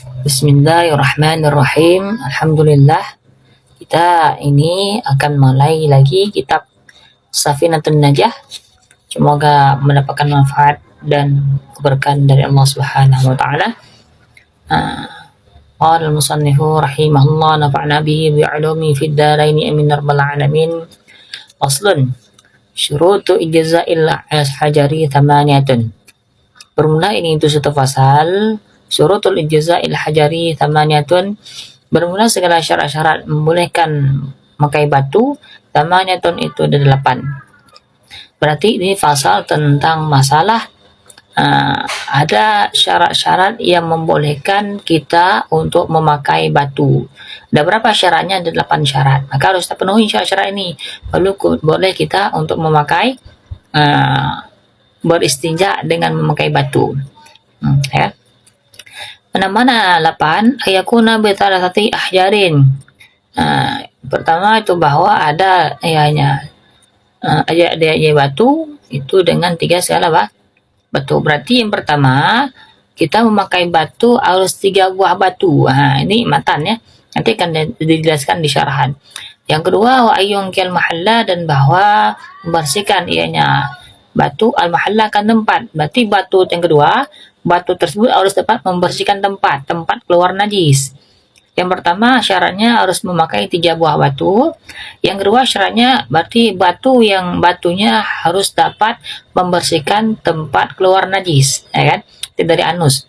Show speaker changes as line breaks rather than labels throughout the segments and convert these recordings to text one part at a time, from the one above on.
Bismillahirrahmanirrahim. Alhamdulillah, kita ini akan mulai lagi kitab Safinatun Najah. Semoga mendapatkan manfaat dan keberkahan dari Allah Subhanahu wa taala. Qala al-musannifu rahimahullah nafa'na bihi bi 'ulumi fid dharain amin rabbal alamin. Faslun. Syurutu ijza'il hajari thamaniyatun. Bermula ini itu satu pasal. Syurutul ijza'il hajari thamaniyatun. Bermula segala syarat-syarat membolehkan memakai batu. Thamaniyatun itu ada 8. Berarti ini pasal tentang masalah ada syarat-syarat yang membolehkan kita untuk memakai batu. Ada berapa syaratnya? Ada 8 syarat. Maka harus kita penuhi syarat-syarat ini. Lalu boleh kita untuk memakai beristinja dengan memakai batu. Ya. Mana-mana 8 ayakuna bitalasati ahjarin. Pertama itu bahwa ada ada batu itu dengan 3 segala batu. Berarti yang pertama kita memakai batu harus 3 buah batu. Ini matan ya. Nanti akan dijelaskan di syarahan. Yang kedua wa ayyunkil mahalla, dan bahwa membersihkan batu al-mahalla kan tempat. Berarti batu yang kedua, batu tersebut harus dapat membersihkan tempat keluar najis. Yang pertama syaratnya harus memakai 3 buah batu. Yang kedua syaratnya berarti batunya harus dapat membersihkan tempat keluar najis, ya kan? Dari anus.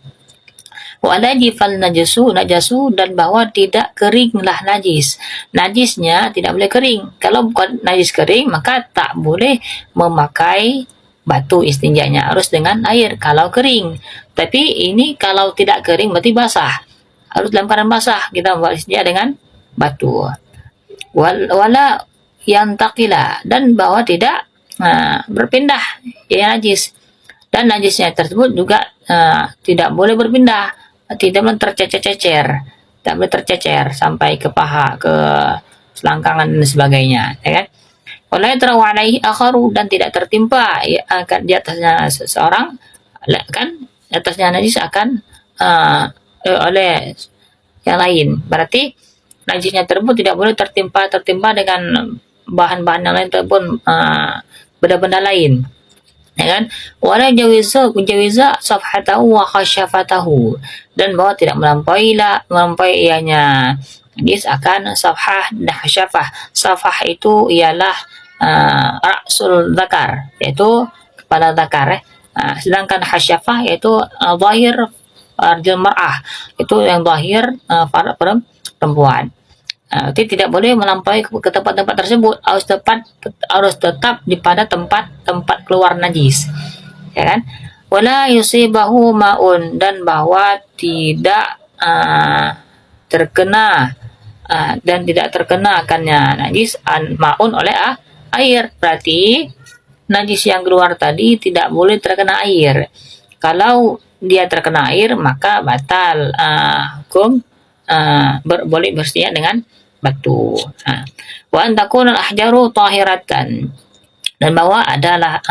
Wa la jifal najasu, dan bahwa tidak keringlah najis. Najisnya tidak boleh kering. Kalau bukan najis kering maka tak boleh memakai batu istinjanya, harus dengan air kalau kering. Tapi ini kalau tidak kering berarti basah. Harus dalam keadaan basah kita buat istinja dengan batu. Wala yang takila, dan bahwa tidak berpindah najis. Dan najisnya tersebut juga tidak boleh berpindah, tidak boleh tercecer-cecer, tidak boleh tercecer sampai ke paha, ke selangkangan dan sebagainya, ya kan? Wala yatrawu alaihi akharu, dan tidak tertimpa di atasnya seseorang, kan atasnya najis akan oleh yang lain. Berarti najisnya tersebut tidak boleh tertimpa dengan bahan-bahan yang lain ataupun benda-benda lain, ya kan? Wala jawiza safhatahu wa khashafatahu, dan bahwa tidak melampaui najis akan safhah dan khashafah. Safhah itu ialah ra'sul zakar, yaitu kepala zakar, sedangkan khashafah yaitu zahir arjul mar'ah, itu yang zahir para perempuan. Jadi tidak boleh melampaui ke tempat-tempat tersebut, harus tetap di pada tempat keluar najis, ya kan? Wala yusibahu ma'un, dan bahwa tidak terkena dan tidak terkena akannya najis ma'un oleh air. Berarti najis yang keluar tadi tidak boleh terkena air. Kalau dia terkena air maka batal hukum boleh bersihnya dengan batu. Wa antakun al-ahjaru tahiratan, dan bahwa adalah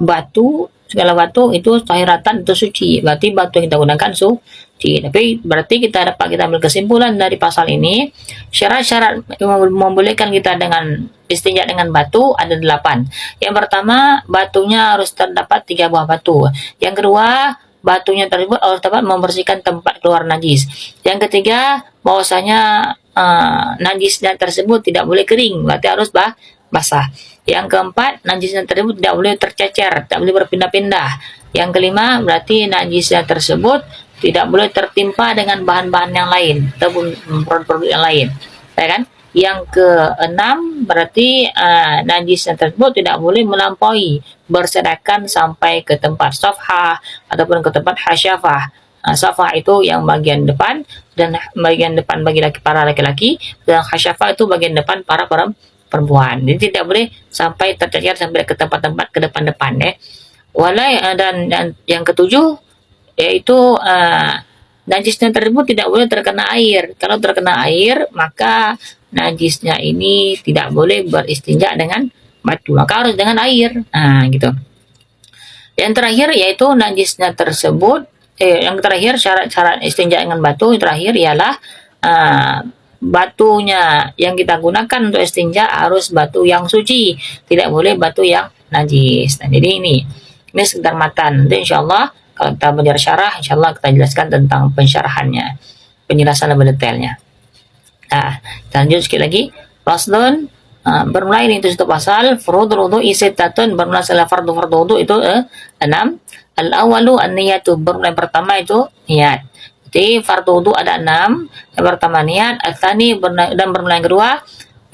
batu, segala batu itu tahiratan, itu suci. Berarti batu yang kita gunakan suci. Tapi berarti kita ambil kesimpulan dari pasal ini, syarat-syarat yang membolehkan kita dengan istinja dengan batu ada 8. Yang pertama, batunya harus terdapat 3 buah batu. Yang kedua, batunya tersebut harus dapat membersihkan tempat keluar najis. Yang ketiga, bahwasanya najisnya tersebut tidak boleh kering, berarti harus basah. Yang keempat, najisnya tersebut tidak boleh tercecer, tidak boleh berpindah-pindah. Yang kelima, berarti najisnya tersebut tidak boleh tertimpa dengan bahan-bahan yang lain ataupun produk-produk yang lain, ya kan? Yang keenam, berarti najisnya tersebut tidak boleh melampaui, berserakan sampai ke tempat safhah ataupun ke tempat hasyafah. Safhah itu yang bagian depan, dan bagian depan bagi para laki-laki, dan hasyafah itu bagian depan para perempuan. Jadi tidak boleh sampai tercecer sampai ke tempat-tempat ke depan-depan, ya. Dan yang ketujuh yaitu najisnya tersebut tidak boleh terkena air. Kalau terkena air maka najisnya ini tidak boleh beristinja dengan batu, maka harus dengan air. Gitu. Yang terakhir yaitu najisnya tersebut yang terakhir syarat-syarat istinja dengan batu yang terakhir ialah uh, batunya yang kita gunakan untuk istinja harus batu yang suci, tidak boleh batu yang najis. Nah, jadi ini sekedar matan. Nanti insyaallah kalau kita belajar syarah, insyaallah kita jelaskan tentang pensyarahannya, penjelasan lebih detailnya. Nah, kita lanjut sekali lagi. Faslun, bermulai ini itu satu pasal. Furudul wudu isitatun, bermula setelah fardu wudu itu 6. Al-awalu an-niyatu, bermula yang pertama itu niat. Jadi fardu wudu ada 6. Yang pertama niat, al-thani dan bermula yang kedua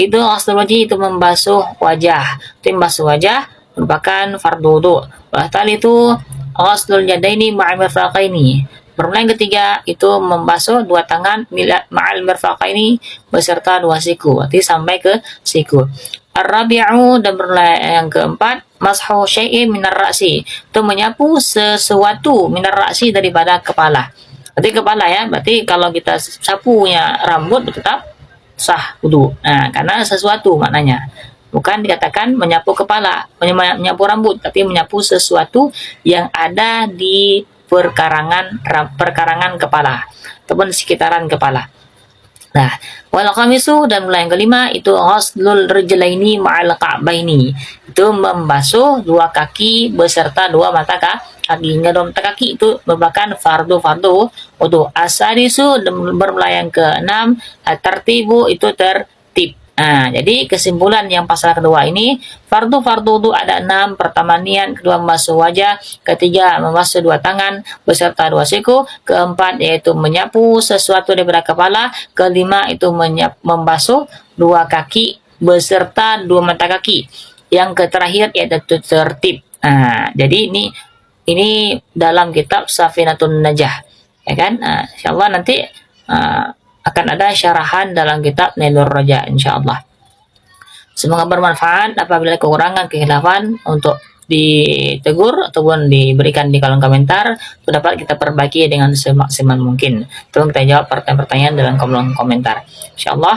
itu ghuslul wajhi, itu membasuh wajah. Itu membasuh wajah merupakan fardu wudu. Bahkan itu ghuslul yadaini ma'al mirfaqaini. Bermula yang ketiga itu membasuh dua tangan ma'al mirfaqaini beserta dua siku. Berarti sampai ke siku. Ar-rabi'u, dan bermula yang keempat mashu syai'in minar ra'si. Itu menyapu sesuatu minar ra'si daripada kepala. Berarti kepala ya. Berarti kalau kita sapunya rambut tetap sah wudu. Nah, karena sesuatu maknanya. Bukan dikatakan menyapu kepala, menyapu rambut, tapi menyapu sesuatu yang ada di perkarangan kepala ataupun sekitaran kepala. Nah, wal khamisu, dan mulai yang kelima itu ghuslul rijlaini ma'al ka'baini. Itu membasuh dua kaki beserta dua mata kaki. Hingga dua mata kaki itu merupakan fardu wudu. Asadisu, dan bermulai yang keenam tertibu, itu tertib. Nah, jadi kesimpulan yang pasal kedua ini, fardu wudu ada 6. Pertama niat, kedua membasuh wajah, ketiga membasuh dua tangan beserta dua siku, keempat yaitu menyapu sesuatu daripada kepala, kelima itu membasuh dua kaki beserta dua mata kaki, yang terakhir yaitu tertib. Nah, jadi ini dalam kitab Safinatun Najah, ya kan? Nah, insyaallah nanti akan ada syarahan dalam kitab Nailur Raja, insyaallah. Semoga bermanfaat. Apabila kekurangan, kekhilafan, untuk ditegur ataupun diberikan di kolom komentar, itu dapat kita perbaiki dengan semaksimal mungkin. Tolong kita jawab pertanyaan-pertanyaan dalam kolom komentar, insyaallah.